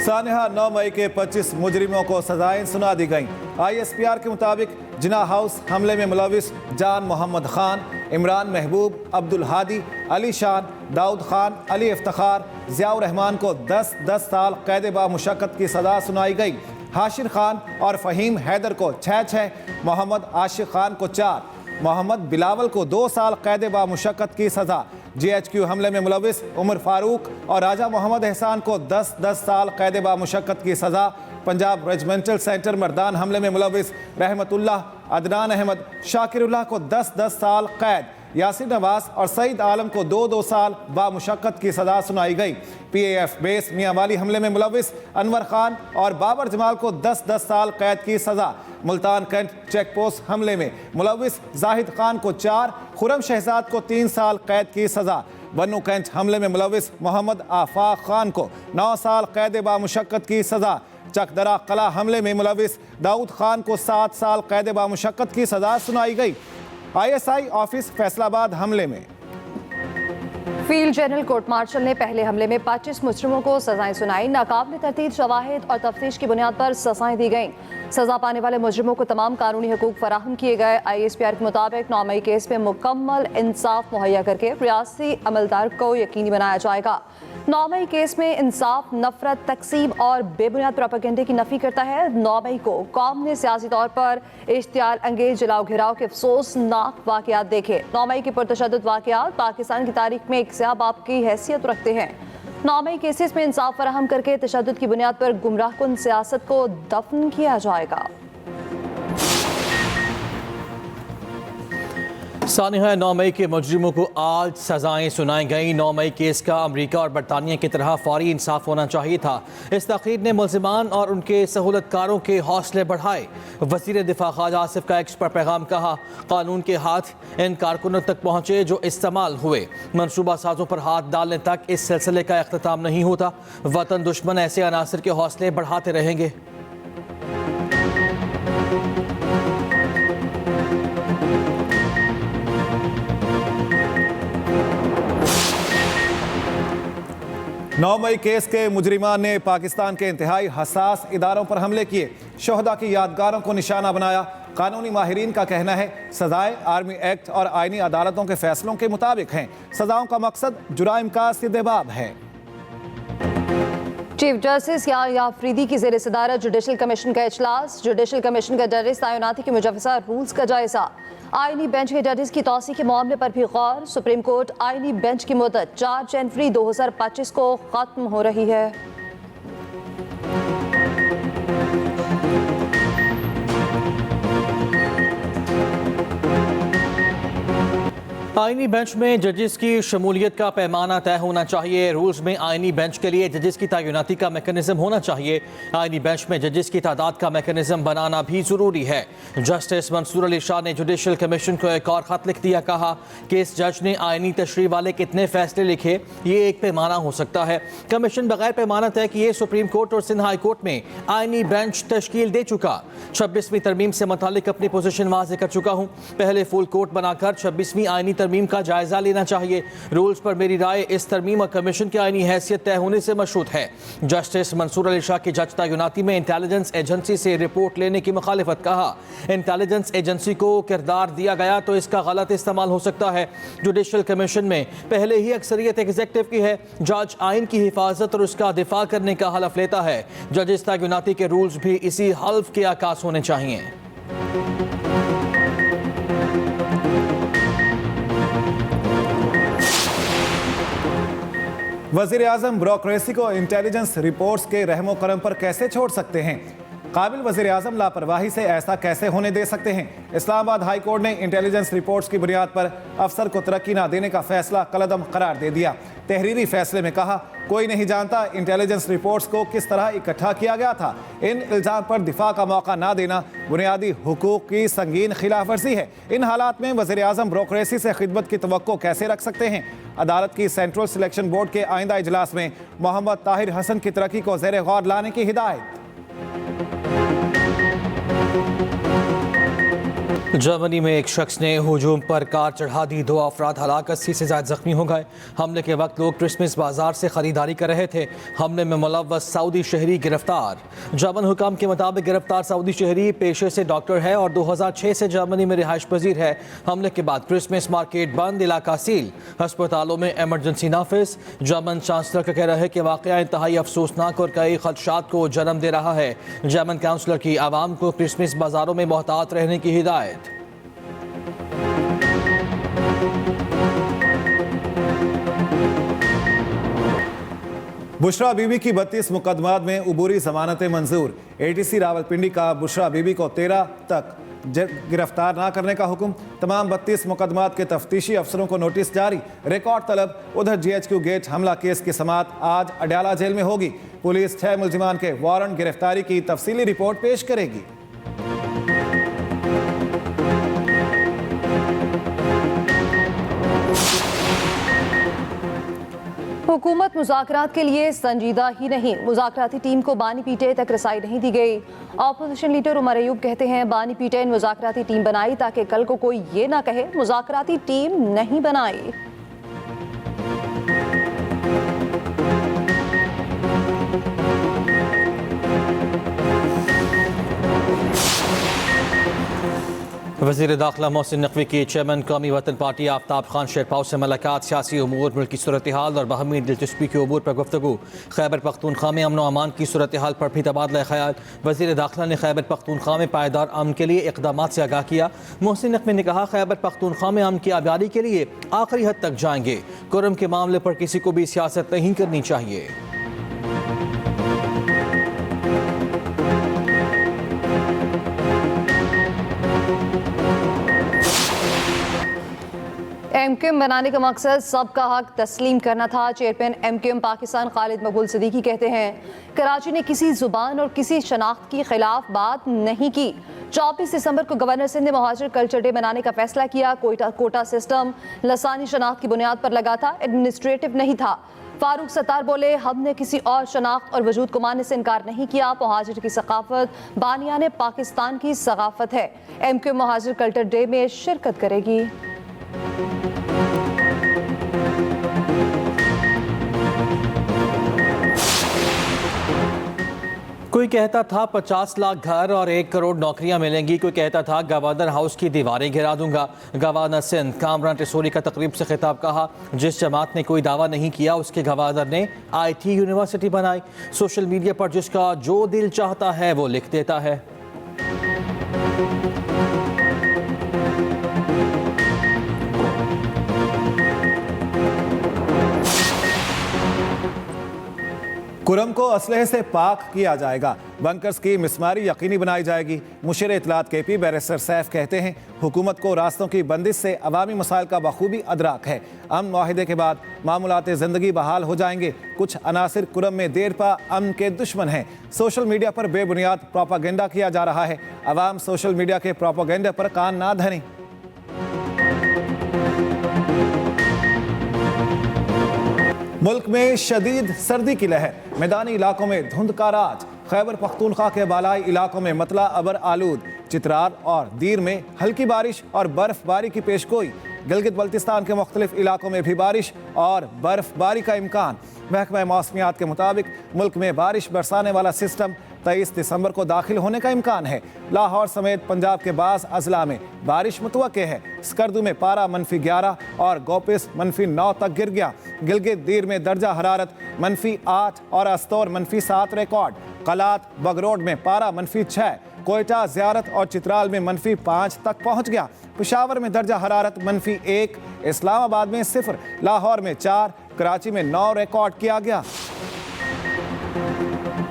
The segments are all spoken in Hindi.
सानिहा 9 मई के 25 मुजरिमों को सजाएं सुना दी गईं। ISPR के मुताबिक जिना हाउस हमले में मुलविस जान मोहम्मद खान, इमरान महबूब, अब्दुल हादी, अली शान, दाऊद खान, अली इफ्तिखार, जियाउर रहमान को 10-10 साल कैद बा मुशक्कत की सजा सुनाई गई। हाशिर खान और फ़हीम हैदर को 6-6, मोहम्मद आशिक खान को 4, मोहम्मद बिलावल को 2 साल कैद बा मुशक्कत की सजा। GHQ हमले में मुलविस उमर फारूक और राजा मोहम्मद एहसान को 10-10 साल कैद बा मुशक्कत की सजा। पंजाब रेजिमेंटल सेंटर मर्दान हमले में मुलविस रहमतुल्लाह, अदनान अहमद, शाकिरुल्लाह को 10-10 साल कैद। यासिर नवाज और सईद आलम को 2-2 साल बामुशक्कत की सजा सुनाई गई। PAF बेस मियांवाली हमले में मुलविस अनवर खान और बाबर जमाल को 10-10 साल कैद की सजा। मुल्तान कैंट चेक पोस्ट हमले में मुलविस जाहिद खान को 4, खुरम शहजाद को 3 साल कैद की सजा। बन्नू कैंट हमले में मुलविस मोहम्मद आफाक खान को 9 साल कैद बामुशक्कत की सजा। चकदरा कला हमले में मुलविस दाऊद खान को 7 साल कैद बामुशक्कत की सजा सुनाई गई। ISI ऑफिस फैसलाबाद हमले में फील्ड जनरल कोर्ट मार्शल ने पहले हमले में 25 मुजरिमों को सजाएं सुनाई। नाकाबिल तरतीब शवाहिद और तफ्तीश की बुनियाद पर सजाएं दी गईं। सजा पाने वाले मुजरिमों को तमाम कानूनी हकूक फराहम किए गए। ISPR के मुताबिक 9 मई केस में मुकम्मल इंसाफ मुहैया करके रियासती अमलदार को यकीनी बनाया जाएगा। 9 मई केस में इंसाफ नफरत, तकसीब और बेबुनियाद प्रोपेगेंडे की नफी करता है। 9 मई को कौम ने सियासी तौर पर इश्तियाल अंगेज जलाओ घिराव के अफसोसनाक वाक़यात देखे। 9 मई के पुरतशद्दुद वाक़यात पाकिस्तान की तारीख में एक स्याह बाब की हैसियत रखते हैं। 9 मई केसेस में इंसाफ फराहम करके तशद्दुद की बुनियाद पर गुमराहकुन सियासत को दफन किया जाएगा। सानिहा 9 मई के मुजरिमों को आज सजाएं सुनाई गई। 9 मई केस का अमरीका और बरतानिया की तरह फौरी इंसाफ होना चाहिए था। इस तक़रीर ने मुल्ज़िमान और उनके सहूलतकारों के हौसले बढ़ाए। वज़ीर दिफा ख्वाजा आसिफ का एक्स पर पैगाम कहा, कानून के हाथ इन कारकुनों तक पहुँचे जो इस्तेमाल हुए। मनसूबा साजों पर हाथ डालने तक इस सिलसिले का अख्तिताम नहीं होता। वतन दुश्मन ऐसे अनासर के हौसले बढ़ाते रहेंगे। नौ मई केस के मुजरिमान ने पाकिस्तान के इंतहाई हसास इदारों पर हमले किए, शोहदा की यादगारों को निशाना बनाया। कानूनी माहिरीन का कहना है सजाएं आर्मी एक्ट और आईनी अदालतों के फैसलों के मुताबिक हैं। सजाओं का मकसद जुराइम का सीधेबाब है। चीफ जस्टिस या अफरीदी की ज़ेर सदारत जुडिशल कमीशन का इजलास। जुडिशल कमीशन का जजेस तैनाती के मुजव्वज़ा रूल्स का जायजा। आईनी बेंच के जजेस की तौसी के मामले पर भी गौर। सुप्रीम कोर्ट आईनी बेंच की मुद्दत 4 जनवरी 2025 को खत्म हो रही है। आईनी बेंच में जजेस की शमूलियत का पैमाना तय होना चाहिए। रूल्स में आईनी बेंच के लिए जजेस की तैनाती का मैकेनिज्म होना चाहिए। आईनी बेंच में जजेस की तादाद का मैकेनिज्म बनाना भी ज़रूरी है। जस्टिस मंसूर अली शाह ने जुडिशल कमीशन को एक और ख़त लिख दिया, कहा कि इस जज ने आईनी तशरीह वाले कितने फैसले लिखे ये एक पैमाना हो सकता है। कमीशन बगैर पैमाना तय किए सुप्रीम कोर्ट और सिंध हाई कोर्ट में आईनी बेंच तश्कील दे चुका। 26वीं तरमीम से मुतालिक अपनी पोजीशन वाज़ेह कर चुका हूँ। पहले फुल कोर्ट बनाकर 26वीं आईनी तरमीम का जायजा लेना चाहिए। रूल्स पर मेरी राय इस तरमीम और कमीशन की आईनी हैसियत तय होने से मशरूत है। जस्टिस मंसूर अली शाह की जज तैनाती में इंटेलिजेंस एजेंसी से रिपोर्ट लेने की मुखालिफत, कहा इंटेलिजेंस एजेंसी को किरदार दिया गया तो इसका गलत इस्तेमाल हो सकता है। जुडिशल कमीशन में पहले ही अक्सरियत एग्जेक्टिव की है। जज आइन की हिफाजत और उसका दिफा करने का हलफ लेता है। जजेस तैनाती के रूल्स भी इसी हल्फ के आकाश होने चाहिए। वज़ीर आज़म ब्यूरोक्रेसी को इंटेलिजेंस रिपोर्ट्स के रहमो करम पर कैसे छोड़ सकते हैं? काबिल वज़ीर आज़म लापरवाही से ऐसा कैसे होने दे सकते हैं? इस्लामाबाद हाई कोर्ट ने इंटेलिजेंस रिपोर्ट्स की बुनियाद पर अफसर को तरक्की ना देने का फैसला कलअदम करार दे दिया। तहरीरी फैसले में कहा, कोई नहीं जानता इंटेलिजेंस रिपोर्ट्स को किस तरह इकट्ठा किया गया था। इन इल्ज़ाम पर दिफा का मौका ना देना बुनियादी हुकूक की संगीन खिलाफ वर्जी है। इन हालात में वज़ीर आज़म ब्यूरोक्रेसी से खिदमत की तवक्को कैसे रख सकते हैं? अदालत की सेंट्रल सिलेक्शन बोर्ड के आइंदा इजलास में मोहम्मद ताहिर हसन की तरक्की को ज़ेर गौर लाने की हिदायत। जर्मनी में एक शख्स ने हुजूम पर कार चढ़ा दी, 2 अफराद हलाक, 80 से ज़्यादा जख्मी हो गए। हमले के वक्त लोग क्रिसमस बाजार से खरीदारी कर रहे थे। हमले में मुलव्वस सऊदी शहरी गिरफ्तार। जर्मन हुकाम के मुताबिक गिरफ्तार सऊदी शहरी पेशे से डॉक्टर है और 2006 से जर्मनी में रिहाइश पजीर है। हमले के बाद क्रिसमस मार्केट बंद, इलाका सील, अस्पतालों में एमरजेंसी नाफिज। जर्मन चांसलर का कहना है कि वाक़या इंतहाई अफसोसनाक और कई खदशात को जन्म दे रहा है। जर्मन काउंसलर की आवाम को क्रिसमस बाजारों में मोहतात रहने की हिदायत। बुशरा बीबी की 32 मुकदमात में उबूरी जमानतें मंजूर। एटीसी रावलपिंडी का बुशरा बीबी को 13 तक गिरफ्तार ना करने का हुक्म। तमाम 32 मुकदमात के तफ्तीशी अफसरों को नोटिस जारी। रिकॉर्ड तलब। उधर GHQ गेट हमला केस की समाअत आज अडयाला जेल में होगी। पुलिस 6 मुल्जिमान के वारंट गिरफ्तारी की तफसीली रिपोर्ट पेश करेगी। हुकूमत मुज़ाकरात के लिए संजीदा ही नहीं, मुज़ाकराती टीम को बानी पीटे तक रसाई नहीं दी गई। ऑपोजिशन लीडर उमर अयूब कहते हैं बानी पीटे ने मुज़ाकराती टीम बनाई ताकि कल को कोई ये ना कहे मुज़ाकराती टीम नहीं बनाई। वज़ीर दाखिला मोहसिन नकवी की चेयरमैन कौमी वतन पार्टी आफ्ताब खान शेरपाव से मुलाकात। सियासी उमूर, मुल्क की सूरत हाल और बाहमी दिलचस्पी के अबूर पर गुफ्तगू। खैबर पख्तूनख्वा में अमन व अमान की सूरत हाल पर भी तबादला ख्याल। वज़ीर दाखिला ने खैबर पख्तूनख्वा में पायदार अमन के लिए इक़दामात से आगाह किया। मोहसिन नकवी ने कहा खैबर पख्तूनख्वा में अमन की आबादी के लिए आखिरी हद तक जाएंगे। कुरम के मामले पर किसी को भी सियासत नहीं करनी चाहिए। MQM बनाने का मकसद सबका हक तस्लीम करना था। चेयरमैन MQM पाकिस्तान खालिद मकबूल सिद्दीकी कहते हैं कराची ने किसी जुबान और किसी शनाख्त के खिलाफ बात नहीं की। 24 दिसंबर को गवर्नर सिंध ने मुहाजिर कल्चर डे मनाने का फैसला किया। कोटा सिस्टम लसानी शनाख्त की बुनियाद पर लगा था, एडमिनिस्ट्रेटिव नहीं था। फारूक सत्तार बोले हमने किसी और शनाख्त और वजूद को मानने से इनकार नहीं किया। मुहाजिर की सकाफत बानियाने पाकिस्तान की सकाफत है। MQM मुहाजिर कल्चर डे में शिरकत करेगी। कोई कहता था 50 लाख घर और 1 करोड़ नौकरियां मिलेंगी। कोई कहता था गवर्नर हाउस की दीवारें गिरा दूंगा। गवर्नर सिंध कामरान टिसोरी का तकरीब से खिताब कहा जिस जमात ने कोई दावा नहीं किया उसके गवर्नर ने IT यूनिवर्सिटी बनाई। सोशल मीडिया पर जिसका जो दिल चाहता है वो लिख देता है। कुरम को असलहे से पाक किया जाएगा। बंकर्स की मिसमारी यकीनी बनाई जाएगी। मुशीर इत्तलात KP बैरिस्टर सैफ कहते हैं हुकूमत को रास्तों की बंदिश से अवामी मसाइल का बखूबी अदराक है। अमन मुआहिदे के बाद मामूलात ज़िंदगी बहाल हो जाएंगे। कुछ अनासिर कुरम में देर पा अमन के दुश्मन हैं। सोशल मीडिया पर बेबुनियाद प्रोपागेंडा किया जा रहा है। अवाम सोशल मीडिया के प्रोपागेंडे पर कान ना धरें। मुल्क में शदीद सर्दी की लहर, मैदानी इलाकों में धुंध का राज। खैबर पख्तूनख्वा के बालाई इलाकों में मतला अबर आलूद। चित्राल और दीर में हल्की बारिश और बर्फबारी की पेशगोई। गिलगित बल्तिस्तान के मुख्तलिफ इलाकों में भी बारिश और बर्फबारी का इम्कान। महकमा मौसमियात के मुताबिक मुल्क में बारिश बरसाने वाला सिस्टम 23 दिसंबर को दाखिल होने का इम्कान है। लाहौर समेत पंजाब के बाज़ अजला में बारिश मुतवक्के है। स्कर्दू में पारा -11 और गोपिस -9 तक गिर गया। गिलगित दीर में दर्जा हरारत -8 और अस्तौर -7 रिकॉर्ड। कलात बगरोड में पारा -6। कोयटा, ज़ियारत और चित्राल में -5 तक पहुंच गया। पेशावर में दर्जा हरारत -1, इस्लामाबाद में 0, लाहौर में 4, कराची में 9 रिकॉर्ड किया गया।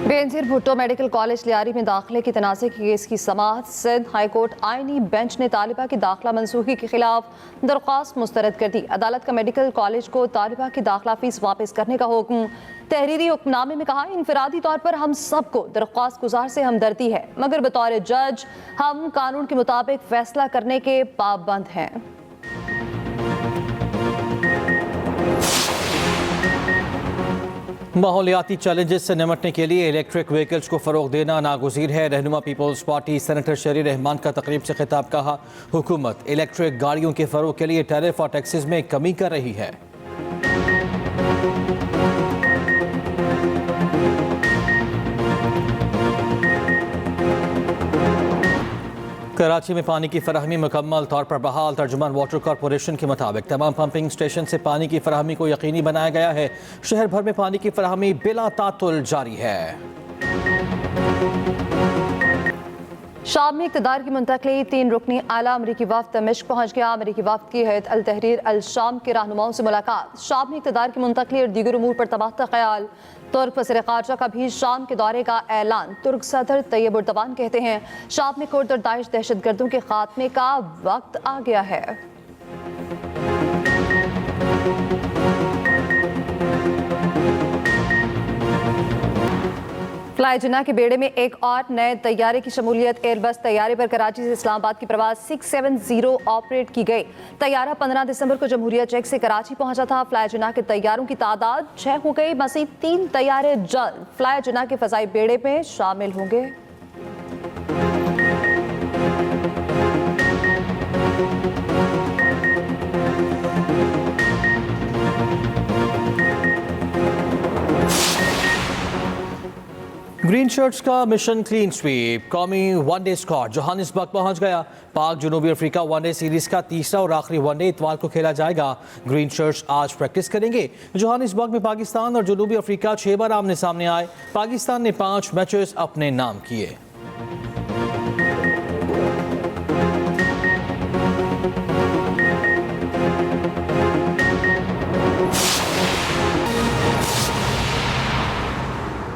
बेनज़ीर भुट्टो मेडिकल कॉलेज लियारी में दाखिले की तनाज़े के केस की समाअत। सिंध हाई कोर्ट आईनी बेंच ने तालिबा की दाखिला मनसूखी के खिलाफ दरख्वास्त मुस्तरद कर दी। अदालत का मेडिकल कॉलेज को तालिबा की दाखिला फीस वापस करने का हुक्म। तहरीरी हुक्मनामे में कहा इनफरादी तौर पर हम सबको दरख्वास्त गुजार से हमदर्दी है, मगर बतौर जज हम कानून के मुताबिक फैसला करने के पाबंद हैं। माहौलियाती चैलेंजेस से निपटने के लिए इलेक्ट्रिक व्हीकल्स को फ़रोग देना नागुज़ीर है। रहनुमा पीपल्स पार्टी सेनेटर शरीर रहमान का तकरीब से खिताब कहा, हुकूमत इलेक्ट्रिक गाड़ियों के फ़रोग के लिए टैरिफ और टैक्सेस में कमी कर रही है। कराची में पानी की फराहमी मुकम्मल तौर पर बहाल। तर्जुमान वाटर कॉरपोरेशन के मुताबिक तमाम पंपिंग स्टेशन से पानी की फराहमी को यकीनी बनाया गया है। शहर भर में पानी की फराहमी बिला तातुल जारी है। शाम में इक़्तिदार की मुंतकली 3 रुकनी आला अमरीकी वफ़द दमिश्क पहुँच गया। अमरीकी वफ़द की हैत अल तहरीर अल शाम के रहनुमाओं से मुलाकात। शाम में इक़्तिदार की मुंतकली और दीगर उमूर पर तबादला ख्याल। तुर्क वज़ीर ख़ारजा का भी शाम के दौरे का ऐलान। तुर्क सदर तैयब उर्दवान कहते हैं, शाम में कुर्द और दाइश दहशतगर्दों के खात्मे का वक्त आ गया है। फ्लाई जिन्ना के बेड़े में एक और नए तैयारे की शमूलियत। एयरबस तैयारे पर कराची से इस्लामाबाद की प्रवास 670 ऑपरेट की गई। तैयारा 15 दिसंबर को जमहूरिया चेक से कराची पहुंचा था। फ्लाई जिन्ना के तैयारों की तादाद 6 हो गई। मज़ीद 3 तैयारे जल्द फ्लाई जिन्ना के फ़ज़ाई बेड़े में शामिल होंगे। ग्रीन शर्ट्स का मिशन क्लीन स्वीप। कौमी वनडे स्क्वाड जोहानिसबर्ग पहुंच गया। पाक जनूबी अफ्रीका वनडे सीरीज का तीसरा और आखिरी वनडे इतवार को खेला जाएगा। ग्रीन शर्ट्स आज प्रैक्टिस करेंगे। जोहानिसबर्ग में पाकिस्तान और जनूबी अफ्रीका 6 बार आमने सामने आए। पाकिस्तान ने 5 मैचेस अपने नाम किए।